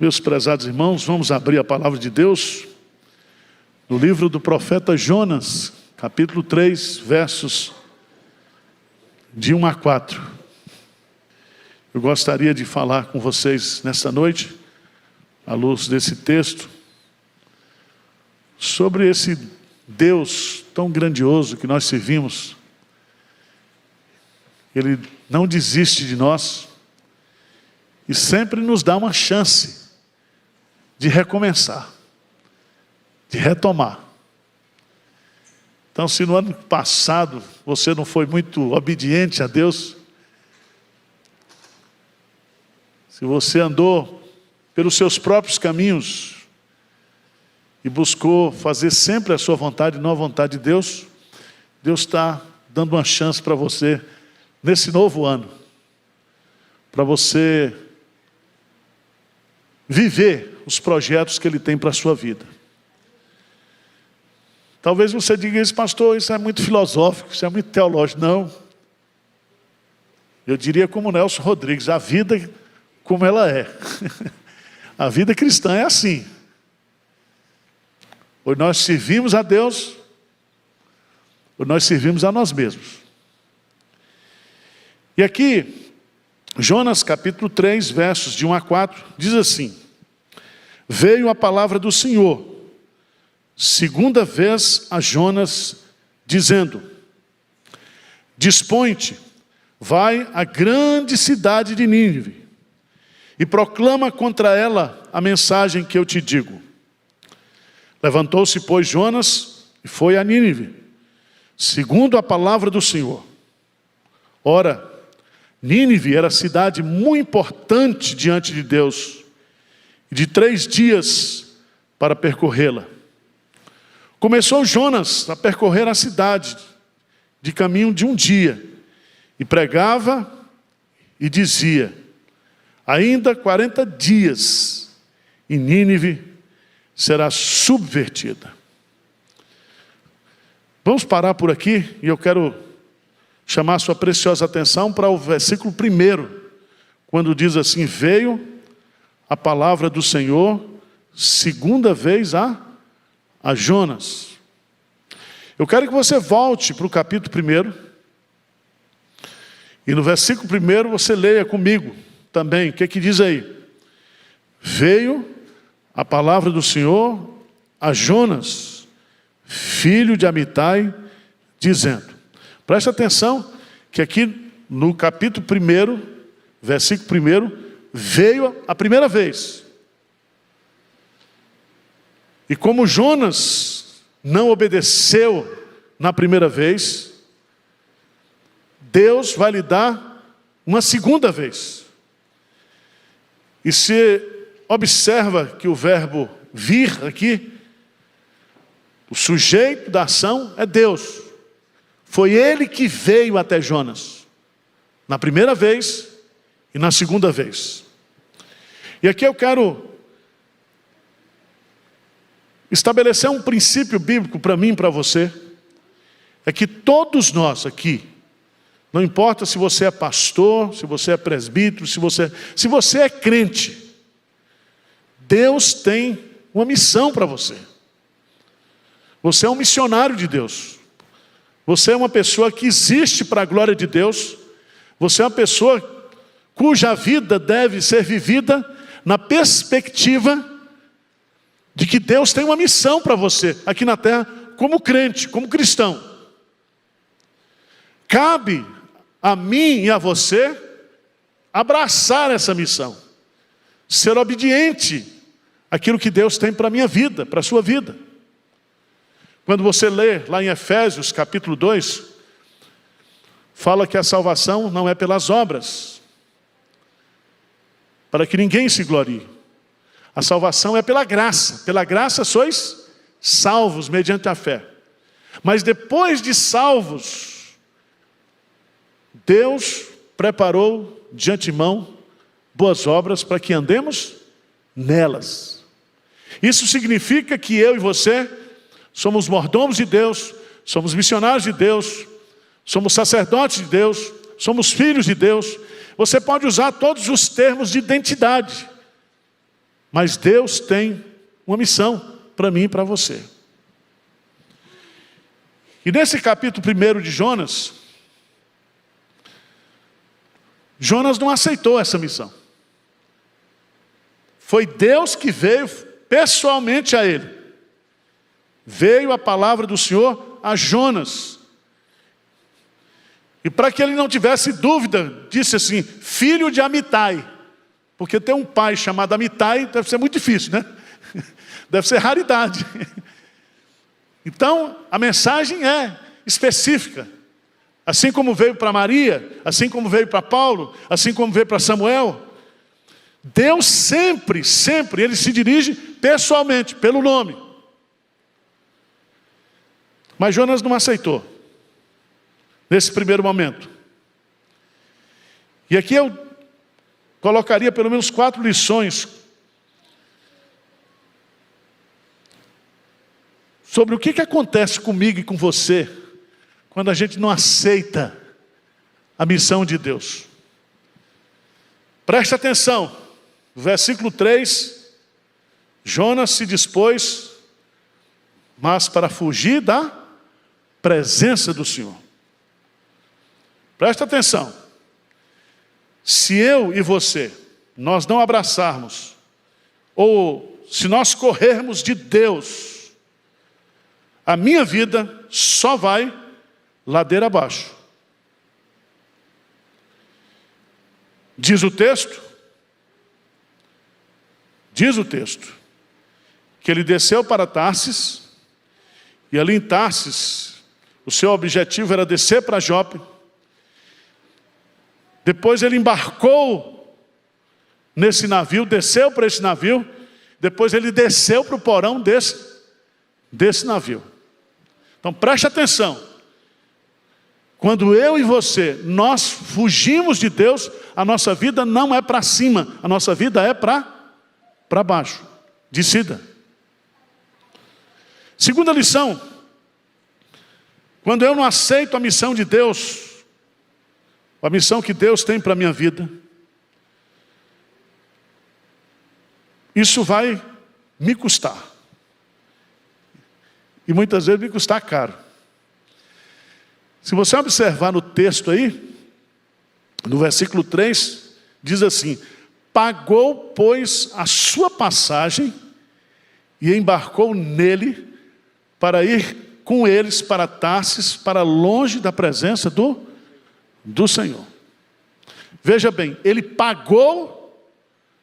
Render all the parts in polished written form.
Meus prezados irmãos, vamos abrir a palavra de Deus no livro do profeta Jonas, capítulo 3, versos de 1 a 4. Eu gostaria de falar com vocês nesta noite, à luz desse texto, sobre esse Deus tão grandioso que nós servimos. Ele não desiste de nós e sempre nos dá uma chance de recomeçar, de retomar. Então, se no ano passado você não foi muito obediente a Deus, se você andou pelos seus próprios caminhos e buscou fazer sempre a sua vontade, não a vontade de Deus, Deus está dando uma chance para você nesse novo ano, para você viver os projetos que Ele tem para a sua vida. Talvez você diga isso, pastor, isso é muito filosófico, isso é muito teológico. Não. Eu diria como Nelson Rodrigues, a vida como ela é. A vida cristã é assim. Ou nós servimos a Deus, ou nós servimos a nós mesmos. E aqui, Jonas capítulo 3, versos de 1 a 4, diz assim: Veio a palavra do Senhor, segunda vez a Jonas, dizendo: Dispõe-te, vai à grande cidade de Nínive, e proclama contra ela a mensagem que eu te digo. Levantou-se, pois, Jonas, e foi a Nínive, segundo a palavra do Senhor. Ora, Nínive era cidade muito importante diante de Deus, e de 3 dias para percorrê-la. Começou Jonas a percorrer a cidade, de caminho de 1 dia, e pregava e dizia: ainda 40 dias, e Nínive será subvertida. Vamos parar por aqui, e eu quero chamar a sua preciosa atenção para o versículo 1, quando diz assim: veio a palavra do Senhor, segunda vez a Jonas. Eu quero que você volte para o capítulo 1, e no versículo 1 você leia comigo também. O que diz aí? Veio a palavra do Senhor a Jonas, filho de Amitai, dizendo. Preste atenção que aqui no capítulo 1, versículo 1, veio a primeira vez. E como Jonas não obedeceu na primeira vez, Deus vai lhe dar uma segunda vez. E se observa que o verbo vir aqui, o sujeito da ação é Deus. Foi Ele que veio até Jonas, na primeira vez e na segunda vez. E aqui eu quero estabelecer um princípio bíblico para mim e para você. É que todos nós aqui, não importa se você é pastor, se você é presbítero, se você é crente, Deus tem uma missão para você. Você é um missionário de Deus. Você é uma pessoa que existe para a glória de Deus. Você é uma pessoa cuja vida deve ser vivida na perspectiva de que Deus tem uma missão para você aqui na terra, como crente, como cristão. Cabe a mim e a você abraçar essa missão, ser obediente àquilo que Deus tem para a minha vida, para a sua vida. Quando você lê lá em Efésios capítulo 2, fala que a salvação não é pelas obras, para que ninguém se glorie. A salvação é pela graça sois salvos mediante a fé. Mas depois de salvos, Deus preparou de antemão boas obras para que andemos nelas. Isso significa que eu e você somos mordomos de Deus, somos missionários de Deus, somos sacerdotes de Deus, somos filhos de Deus. Você pode usar todos os termos de identidade. Mas Deus tem uma missão para mim e para você. E nesse capítulo 1 de Jonas, Jonas não aceitou essa missão. Foi Deus que veio pessoalmente a ele. Veio a palavra do Senhor a Jonas. E para que ele não tivesse dúvida, disse assim, filho de Amitai. Porque ter um pai chamado Amitai deve ser muito difícil, né? Deve ser raridade. Então, a mensagem é específica. Assim como veio para Maria, assim como veio para Paulo, assim como veio para Samuel. Deus sempre, Ele se dirige pessoalmente, pelo nome. Mas Jonas não aceitou, nesse primeiro momento. E aqui eu colocaria pelo menos 4 lições sobre o que acontece comigo e com você quando a gente não aceita a missão de Deus. Preste atenção, no versículo 3, Jonas se dispôs, mas para fugir da presença do Senhor. Preste atenção, se eu e você, nós não abraçarmos, ou se nós corrermos de Deus, a minha vida só vai ladeira abaixo. Diz o texto, que ele desceu para Tarsis, e ali em Tarsis, o seu objetivo era descer para Jope. Depois ele embarcou nesse navio, desceu para esse navio, depois ele desceu para o porão desse navio. Então preste atenção, quando eu e você, nós fugimos de Deus, a nossa vida não é para cima, a nossa vida é para baixo. Decida. Segunda lição, quando eu não aceito a missão de Deus, a missão que Deus tem para a minha vida, isso vai me custar. E muitas vezes me custar caro. Se você observar no texto aí, no versículo 3, diz assim, pagou, pois, a sua passagem e embarcou nele para ir com eles para Tarsis, para longe da presença do Senhor. Veja bem, ele pagou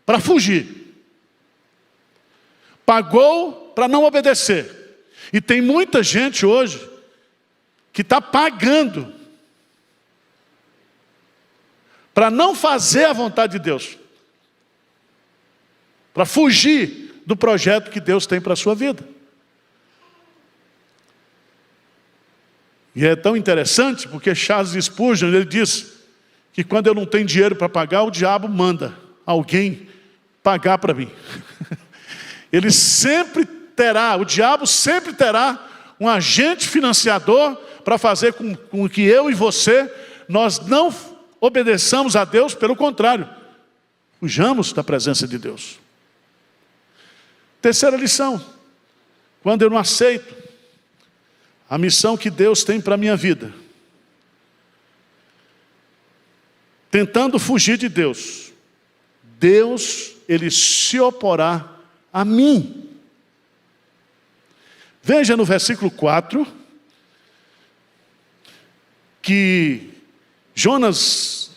para fugir. Pagou para não obedecer. E tem muita gente hoje que está pagando para não fazer a vontade de Deus, para fugir do projeto que Deus tem para a sua vida. E é tão interessante porque Charles Spurgeon, ele diz que quando eu não tenho dinheiro para pagar, o diabo manda alguém pagar para mim. Ele sempre terá, o diabo sempre terá um agente financiador para fazer com que eu e você, nós não obedeçamos a Deus, pelo contrário, fujamos da presença de Deus. Terceira lição, quando eu não aceito a missão que Deus tem para a minha vida, tentando fugir de Deus, Deus, Ele se oporá a mim. Veja no versículo 4, que Jonas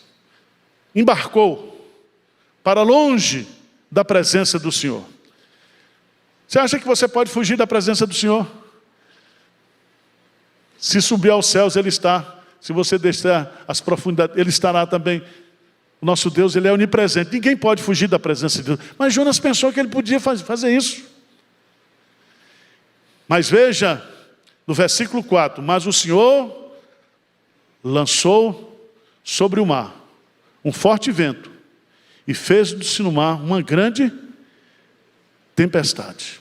embarcou para longe da presença do Senhor. Você acha que você pode fugir da presença do Senhor? Se subir aos céus, Ele está. Se você descer às profundidades, Ele estará também. O nosso Deus, Ele é onipresente. Ninguém pode fugir da presença de Deus. Mas Jonas pensou que ele podia fazer isso. Mas veja, no versículo 4, mas o Senhor lançou sobre o mar um forte vento e fez-se no mar uma grande tempestade.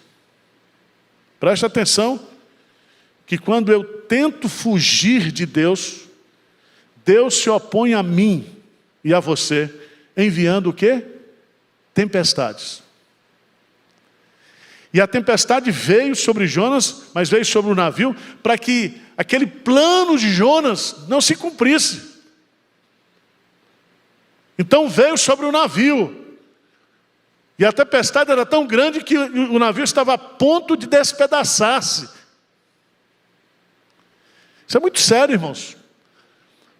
Preste atenção que quando eu tento fugir de Deus, Deus se opõe a mim e a você, enviando o quê? Tempestades. E a tempestade veio sobre Jonas, mas veio sobre o navio, para que aquele plano de Jonas não se cumprisse. Então veio sobre o navio. E a tempestade era tão grande que o navio estava a ponto de despedaçar-se. Isso é muito sério, irmãos.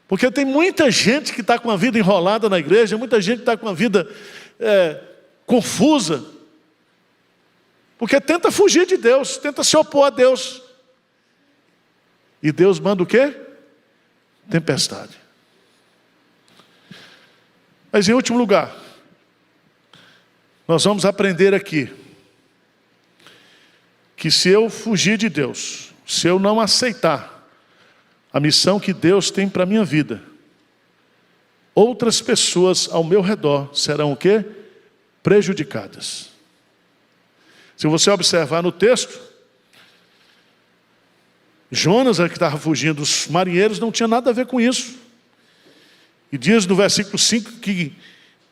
Porque tem muita gente que está com a vida enrolada na igreja, muita gente que está com a vida confusa, porque tenta fugir de Deus, tenta se opor a Deus. E Deus manda o quê? Tempestade. Mas em último lugar, nós vamos aprender aqui que se eu fugir de Deus, se eu não aceitar a missão que Deus tem para a minha vida, outras pessoas ao meu redor serão o quê? Prejudicadas. Se você observar no texto, Jonas, que estava fugindo, os marinheiros não tinha nada a ver com isso. E diz no versículo 5 que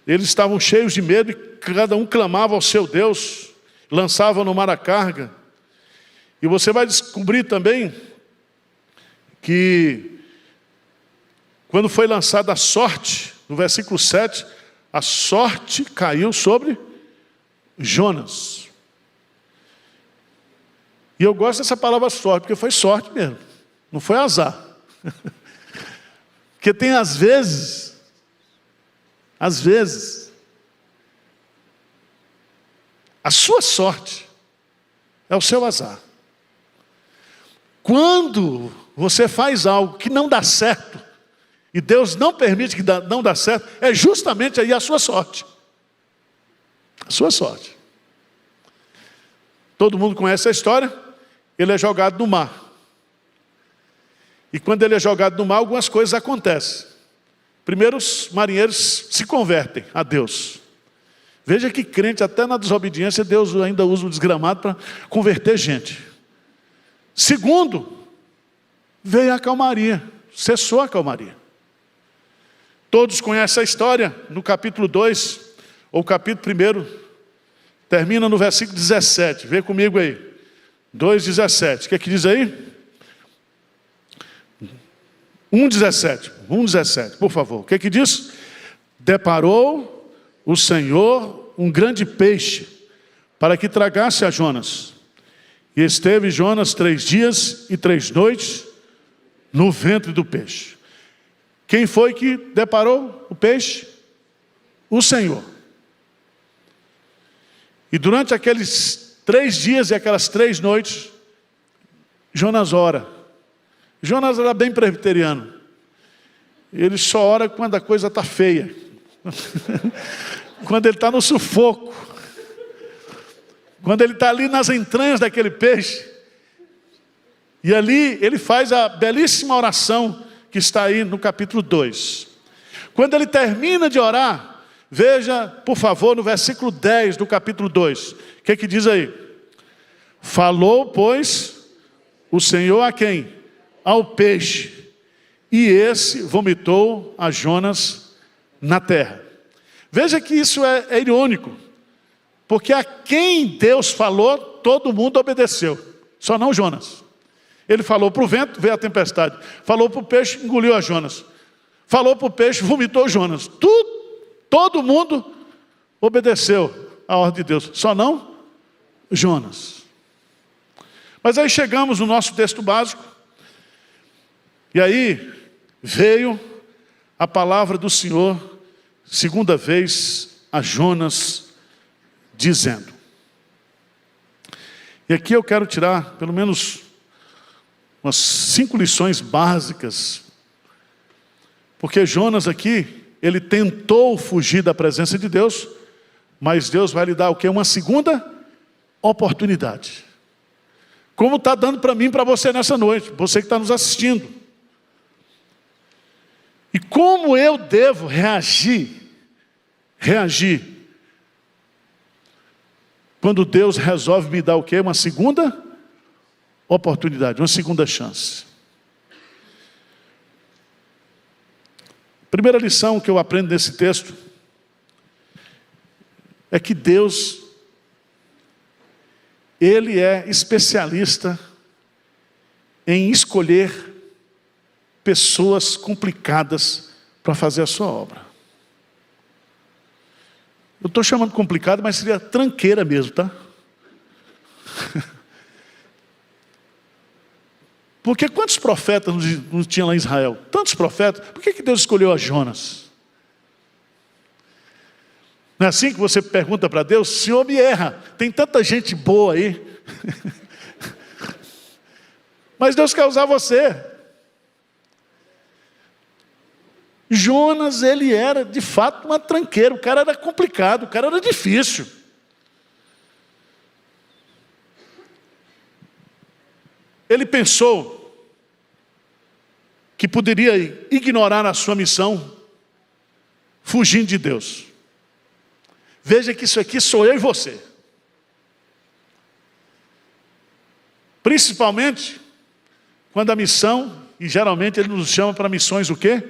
eles estavam cheios de medo e cada um clamava ao seu Deus, lançava no mar a carga. E você vai descobrir também que quando foi lançada a sorte, no versículo 7, a sorte caiu sobre Jonas. E eu gosto dessa palavra sorte, porque foi sorte mesmo, não foi azar. Porque tem às vezes, a sua sorte é o seu azar. Quando você faz algo que não dá certo, e Deus não permite que não dá certo, é justamente aí a sua sorte. A sua sorte. Todo mundo conhece a história. Ele é jogado no mar. E quando ele é jogado no mar, algumas coisas acontecem. Primeiro, os marinheiros se convertem a Deus. Veja que crente, até na desobediência, Deus ainda usa o desgramado para converter gente. Segundo, veio a calmaria, cessou a calmaria. Todos conhecem a história, no capítulo 2, ou capítulo 1, termina no versículo 17. Vê comigo aí. 2,17. O que é que diz aí? 1,17, por favor. O que é que diz? Deparou o Senhor um grande peixe para que tragasse a Jonas. E esteve Jonas 3 dias e 3 noites no ventre do peixe. Quem foi que deparou o peixe? O Senhor. E durante aqueles 3 dias e aquelas 3 noites, Jonas ora. Jonas era bem presbiteriano. Ele só ora quando a coisa está feia. Quando ele está no sufoco. Quando ele está ali nas entranhas daquele peixe. E ali ele faz a belíssima oração que está aí no capítulo 2. Quando ele termina de orar, veja, por favor, no versículo 10 do capítulo 2. O que é que diz aí? Falou, pois, o Senhor a quem? Ao peixe. E esse vomitou a Jonas na terra. Veja que isso é irônico. Porque a quem Deus falou, todo mundo obedeceu. Só não Jonas. Ele falou para o vento, veio a tempestade. Falou para o peixe, engoliu a Jonas. Falou para o peixe, vomitou Jonas. Todo mundo obedeceu a ordem de Deus. Só não Jonas. Mas aí chegamos no nosso texto básico. E aí veio a palavra do Senhor, segunda vez, a Jonas, dizendo. E aqui eu quero tirar pelo menos umas 5 lições básicas. Porque Jonas aqui, ele tentou fugir da presença de Deus, mas Deus vai lhe dar o quê? Uma segunda oportunidade. Como está dando para mim e para você nessa noite, você que está nos assistindo. E como eu devo reagir quando Deus resolve me dar o quê? Uma segunda oportunidade, uma segunda chance. Primeira lição que eu aprendo nesse texto é que Deus, Ele é especialista em escolher pessoas complicadas para fazer a sua obra. Eu estou chamando complicado, mas seria tranqueira mesmo, tá? Porque quantos profetas não tinha lá em Israel? Tantos profetas. Por que Deus escolheu a Jonas? Não é assim que você pergunta para Deus? Senhor, me erra, tem tanta gente boa aí. Mas Deus quer usar você. Jonas, ele era de fato uma tranqueira, o cara era complicado, o cara era difícil. Ele pensou que poderia ignorar a sua missão fugindo de Deus. Veja que isso aqui sou eu e você. Principalmente quando a missão, e geralmente ele nos chama para missões o quê?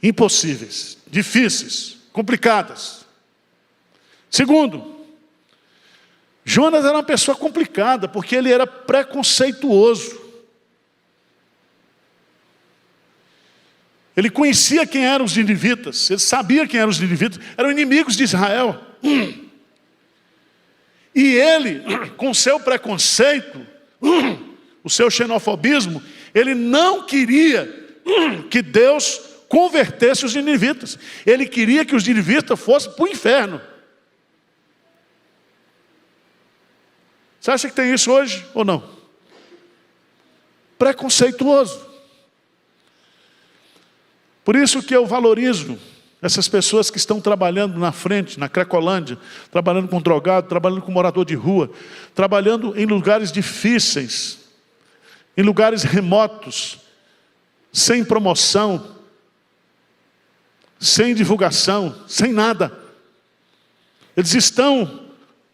Impossíveis, difíceis, complicadas. Segundo, Jonas era uma pessoa complicada, porque ele era preconceituoso. Ele conhecia quem eram os ninivitas, ele sabia quem eram os ninivitas, eram inimigos de Israel. E ele, com seu preconceito, o seu xenofobismo, ele não queria que Deus convertesse os ninivitas. Ele queria que os ninivitas fossem para o inferno. Você acha que tem isso hoje ou não? Preconceituoso. Por isso que eu valorizo essas pessoas que estão trabalhando na frente, na Cracolândia, trabalhando com drogado, trabalhando com morador de rua, trabalhando em lugares difíceis, em lugares remotos, sem promoção, sem divulgação, sem nada. Eles estão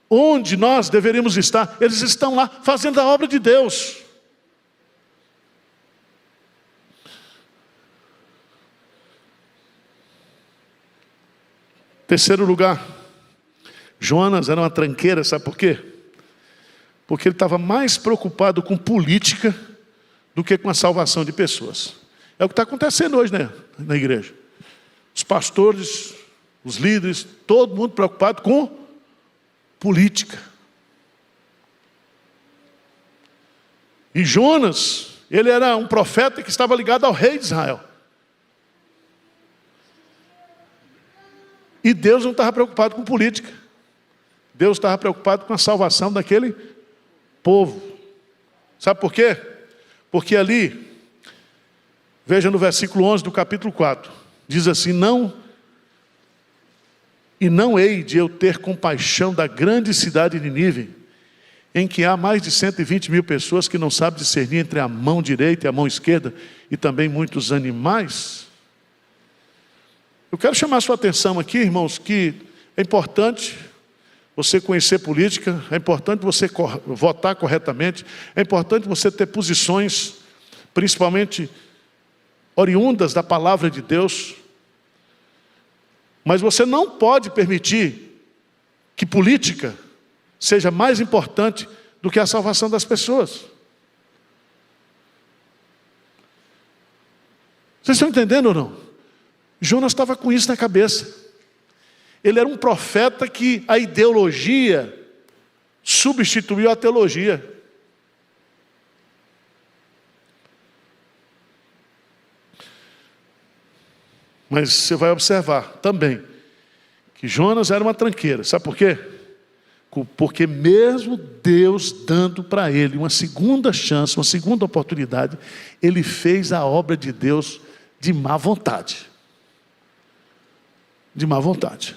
onde nós deveríamos estar, eles estão lá fazendo a obra de Deus. Terceiro lugar, Jonas era uma tranqueira, sabe por quê? Porque ele estava mais preocupado com política do que com a salvação de pessoas. É o que está acontecendo hoje, né, na igreja. Os pastores, os líderes, todo mundo preocupado com política. E Jonas, ele era um profeta que estava ligado ao rei de Israel. E Deus não estava preocupado com política. Deus estava preocupado com a salvação daquele povo. Sabe por quê? Porque ali, veja no versículo 11 do capítulo 4, diz assim: não hei de eu ter compaixão da grande cidade de Nínive, em que há mais de 120 mil pessoas que não sabem discernir entre a mão direita e a mão esquerda, e também muitos animais. Eu quero chamar a sua atenção aqui, irmãos, que é importante você conhecer política, é importante você votar corretamente, é importante você ter posições, principalmente oriundas da palavra de Deus. Mas você não pode permitir que política seja mais importante do que a salvação das pessoas. Vocês estão entendendo ou não? Jonas estava com isso na cabeça. Ele era um profeta que a ideologia substituiu a teologia. Mas você vai observar também que Jonas era uma tranqueira. Sabe por quê? Porque mesmo Deus dando para ele uma segunda chance, uma segunda oportunidade, ele fez a obra de Deus de má vontade. De má vontade.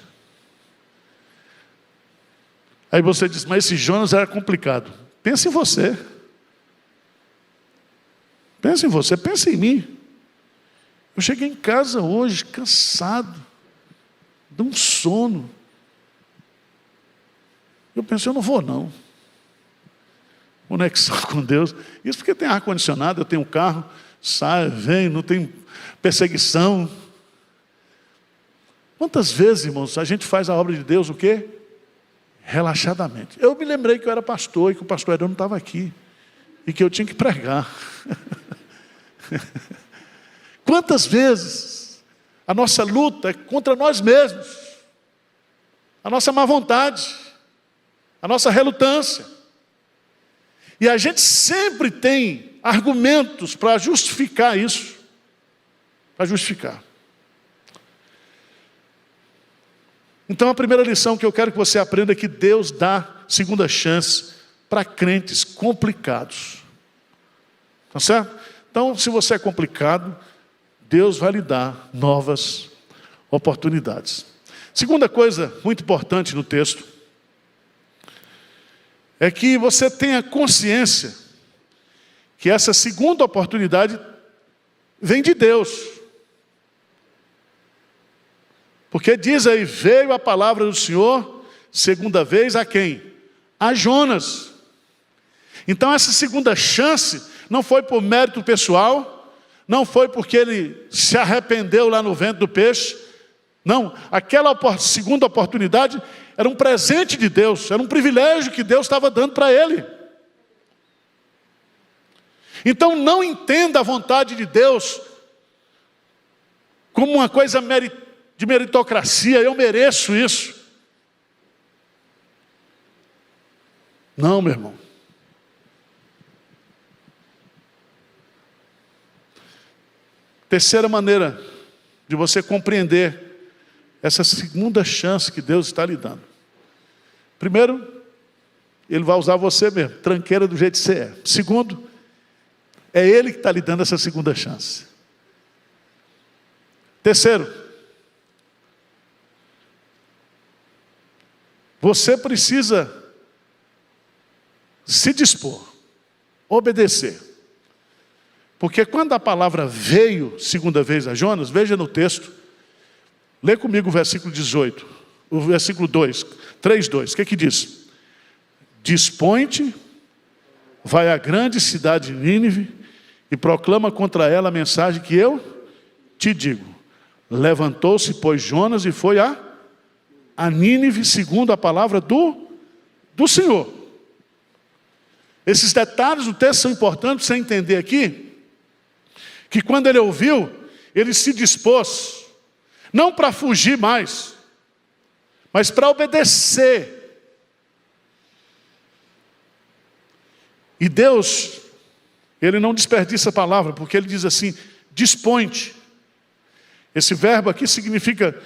Aí você diz, mas esse Jonas era complicado. Pensa em você. Pensa em você, pensa em mim. Eu cheguei em casa hoje cansado, de um sono. Eu pensei, eu não vou não. Conexão com Deus. Isso porque tem ar-condicionado, eu tenho um carro, saio, venho, não tem perseguição. Quantas vezes, irmãos, a gente faz a obra de Deus o quê? relaxadamente. Eu me lembrei que eu era pastor e que o pastor Edão não estava aqui. E que eu tinha que pregar. Quantas vezes a nossa luta é contra nós mesmos, a nossa má vontade, a nossa relutância. E a gente sempre tem argumentos para justificar isso. Para justificar. Então a primeira lição que eu quero que você aprenda é que Deus dá segunda chance para crentes complicados. Tá certo? Então, se você é complicado, Deus vai lhe dar novas oportunidades. Segunda coisa muito importante no texto é que você tenha consciência que essa segunda oportunidade vem de Deus. Porque diz aí, veio a palavra do Senhor, segunda vez a quem? A Jonas. Então essa segunda chance não foi por mérito pessoal, não foi porque ele se arrependeu lá no ventre do peixe. Não, aquela segunda oportunidade era um presente de Deus, era um privilégio que Deus estava dando para ele. Então não entenda a vontade de Deus como uma coisa de meritocracia, eu mereço isso. Não, meu irmão. Terceira maneira de você compreender essa segunda chance que Deus está lhe dando. Primeiro, Ele vai usar você mesmo, tranqueira do jeito que você é. Segundo, é Ele que está lhe dando essa segunda chance. Terceiro, você precisa se dispor, obedecer. Porque quando a palavra veio segunda vez a Jonas, veja no texto, lê comigo o versículo 18, o versículo 2, 3:2, o que diz? Dispõe-te, vai à grande cidade de Nínive e proclama contra ela a mensagem que eu te digo. Levantou-se, pois, Jonas e foi a Nínive, segundo a palavra do Senhor. Esses detalhes do texto são importantes para você entender aqui, que quando ele ouviu, ele se dispôs, não para fugir mais, mas para obedecer. E Deus, Ele não desperdiça a palavra, porque Ele diz assim, dispõe-te. Esse verbo aqui significa,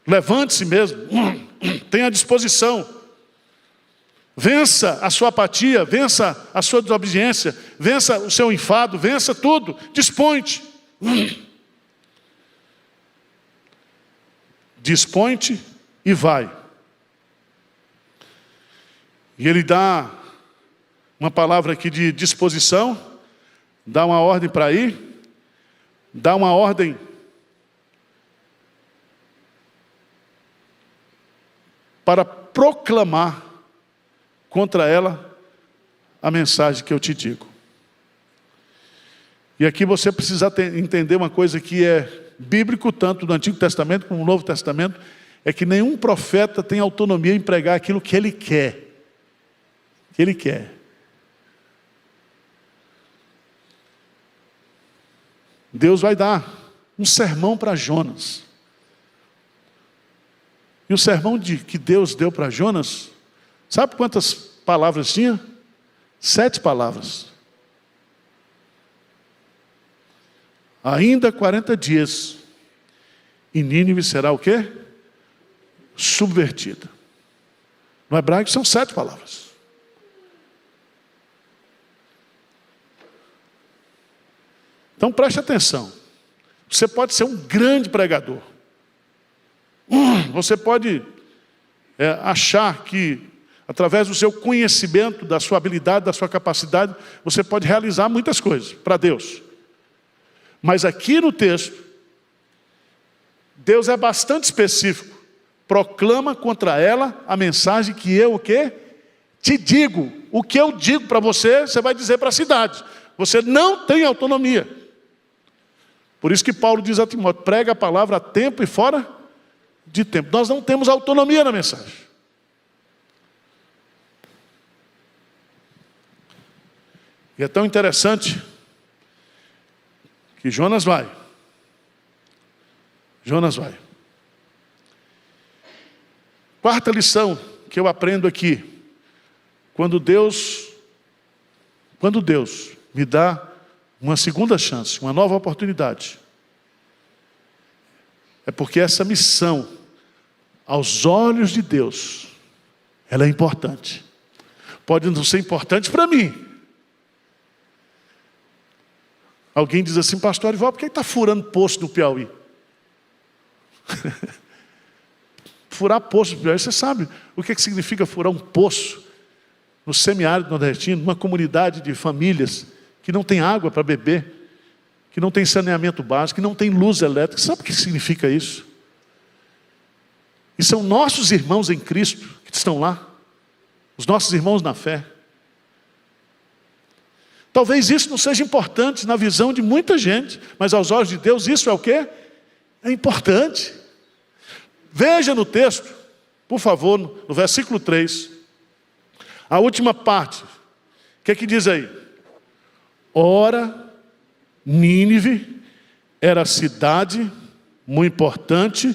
levante-se mesmo, tenha disposição. Vença a sua apatia, vença a sua desobediência, vença o seu enfado, vença tudo, dispõe-te. Dispõe-te e vai. E ele dá uma palavra aqui de disposição, dá uma ordem para ir, dá uma ordem para proclamar contra ela a mensagem que eu te digo. E aqui você precisa entender uma coisa que é bíblico, tanto no Antigo Testamento como no Novo Testamento, é que nenhum profeta tem autonomia em pregar aquilo que ele quer. Que ele quer. Deus vai dar um sermão para Jonas. E o sermão que Deus deu para Jonas, sabe quantas palavras tinha? 7 palavras. Ainda 40 dias, e Nínive será o quê? Subvertida. No hebraico são 7 palavras. Então preste atenção. Você pode ser um grande pregador. Você pode achar que, através do seu conhecimento, da sua habilidade, da sua capacidade, você pode realizar muitas coisas para Deus. Mas aqui no texto, Deus é bastante específico. Proclama contra ela a mensagem que eu o quê? Te digo. O que eu digo para você, você vai dizer para a cidade. Você não tem autonomia. Por isso que Paulo diz a Timóteo, prega a palavra a tempo e fora de tempo. Nós não temos autonomia na mensagem. E é tão interessante que Jonas vai. Jonas vai. Quarta lição que eu aprendo aqui. Quando Deus me dá uma segunda chance, uma nova oportunidade, é porque essa missão, aos olhos de Deus, ela é importante. Pode não ser importante para mim. Alguém diz assim, pastor Arival, por que está furando poço no Piauí? Furar poço no Piauí, você sabe o que significa furar um poço no semiárido nordestino, numa comunidade de famílias que não tem água para beber, que não tem saneamento básico, que não tem luz elétrica. Sabe o que significa isso? E são nossos irmãos em Cristo que estão lá, os nossos irmãos na fé. Talvez isso não seja importante na visão de muita gente, mas aos olhos de Deus isso é o quê? É importante. Veja no texto, por favor, no versículo 3, a última parte. O que é que diz aí? Ora, Nínive era cidade muito importante,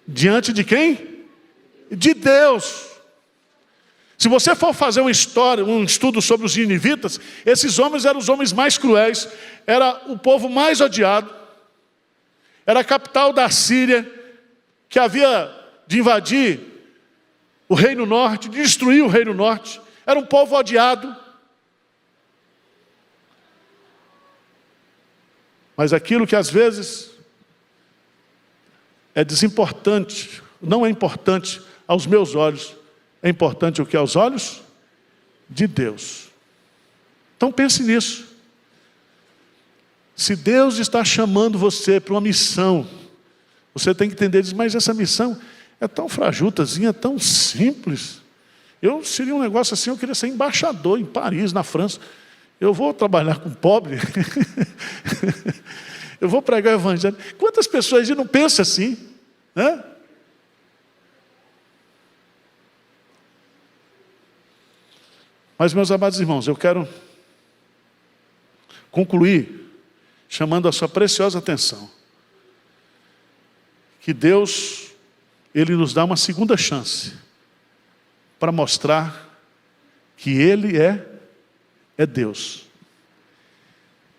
diante de quem? De Deus. Se você for fazer uma história, um estudo sobre os ninivitas, esses homens eram os homens mais cruéis, era o povo mais odiado, era a capital da Síria, que havia de invadir o reino norte, de destruir o reino norte, era um povo odiado. Mas aquilo que às vezes é desimportante, não é importante aos meus olhos, é importante o que aos olhos de Deus. Então pense nisso. Se Deus está chamando você para uma missão, você tem que entender, mas essa missão é tão frajutazinha, tão simples. Eu seria um negócio assim, eu queria ser embaixador em Paris, na França. Eu vou trabalhar com pobre. Eu vou pregar o evangelho. Quantas pessoas não pensam assim? Né? Mas, meus amados irmãos, eu quero concluir chamando a sua preciosa atenção. Que Deus, Ele nos dá uma segunda chance para mostrar que Ele é Deus.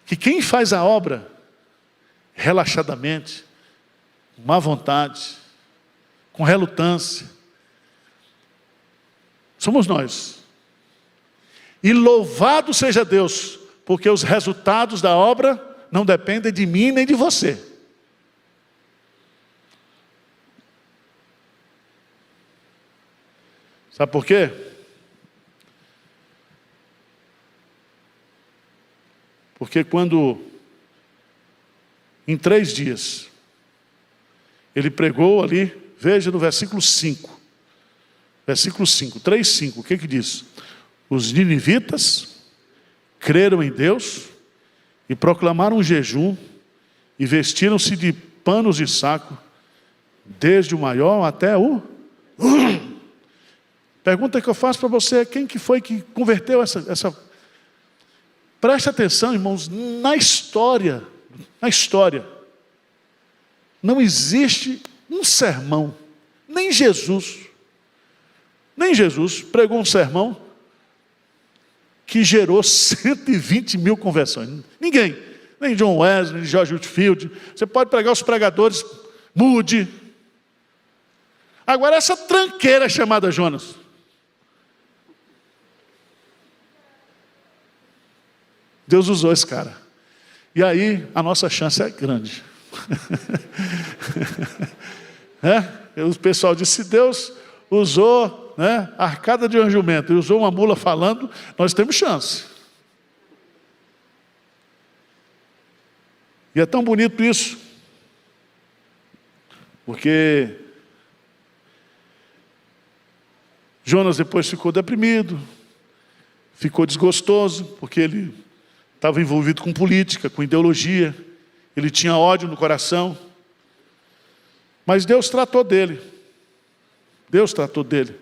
Que quem faz a obra relaxadamente, com má vontade, com relutância, somos nós. E louvado seja Deus, porque os resultados da obra não dependem de mim nem de você. Sabe por quê? Porque quando, em 3 dias, ele pregou ali, veja no versículo 5. Versículo 5, 3:5, o que diz? Os ninivitas creram em Deus e proclamaram um jejum e vestiram-se de panos de saco, desde o maior até o... Pergunta que eu faço para você é quem que foi que converteu essa... Preste atenção, irmãos, na história, não existe um sermão, nem Jesus pregou um sermão que gerou 120 mil conversões. Ninguém, nem John Wesley, nem George Whitefield. Você pode pregar os pregadores, Moody. Agora essa tranqueira chamada Jonas. Deus usou esse cara. E aí a nossa chance é grande. O pessoal disse, se Deus usou a arcada de um jumento e usou uma mula falando, nós temos chance. E é tão bonito isso, porque Jonas depois ficou deprimido, ficou desgostoso, porque ele estava envolvido com política, com ideologia, ele tinha ódio no coração. Mas Deus tratou dele. Deus tratou dele.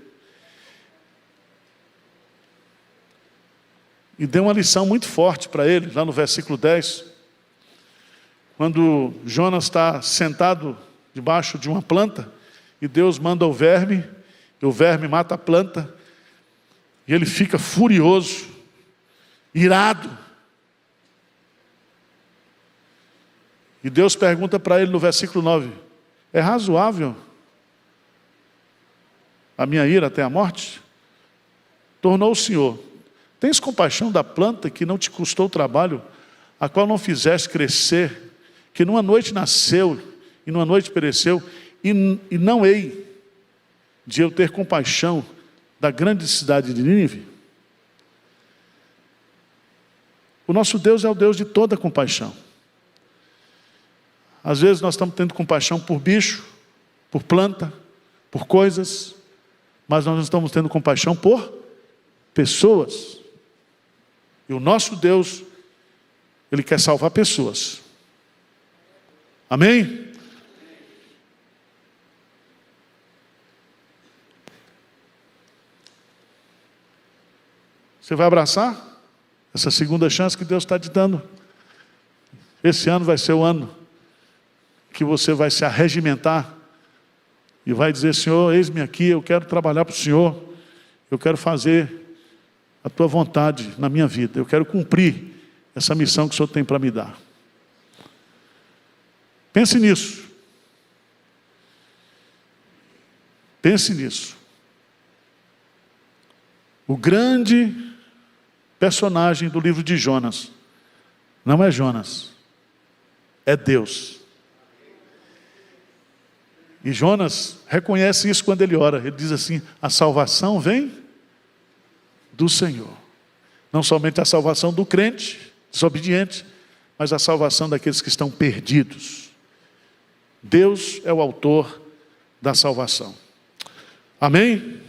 E deu uma lição muito forte para ele, lá no versículo 10. Quando Jonas está sentado debaixo de uma planta, e Deus manda o verme, e o verme mata a planta, e ele fica furioso, irado. E Deus pergunta para ele no versículo 9, é razoável a minha ira até a morte? Tornou o Senhor, tens compaixão da planta que não te custou trabalho, a qual não fizeste crescer, que numa noite nasceu e numa noite pereceu, e não hei de eu ter compaixão da grande cidade de Nínive? O nosso Deus é o Deus de toda compaixão. Às vezes nós estamos tendo compaixão por bicho, por planta, por coisas, mas nós não estamos tendo compaixão por pessoas. E o nosso Deus, Ele quer salvar pessoas. Amém? Você vai abraçar essa segunda chance que Deus está te dando? Esse ano vai ser o ano que você vai se arregimentar e vai dizer, Senhor, eis-me aqui, eu quero trabalhar para o Senhor, eu quero fazer a Tua vontade na minha vida, eu quero cumprir essa missão que o Senhor tem para me dar. Pense nisso. Pense nisso. O grande personagem do livro de Jonas não é Jonas, é Deus. E Jonas reconhece isso quando ele ora. Ele diz assim, a salvação vem do Senhor. Não somente a salvação do crente, desobediente, mas a salvação daqueles que estão perdidos. Deus é o autor da salvação. Amém?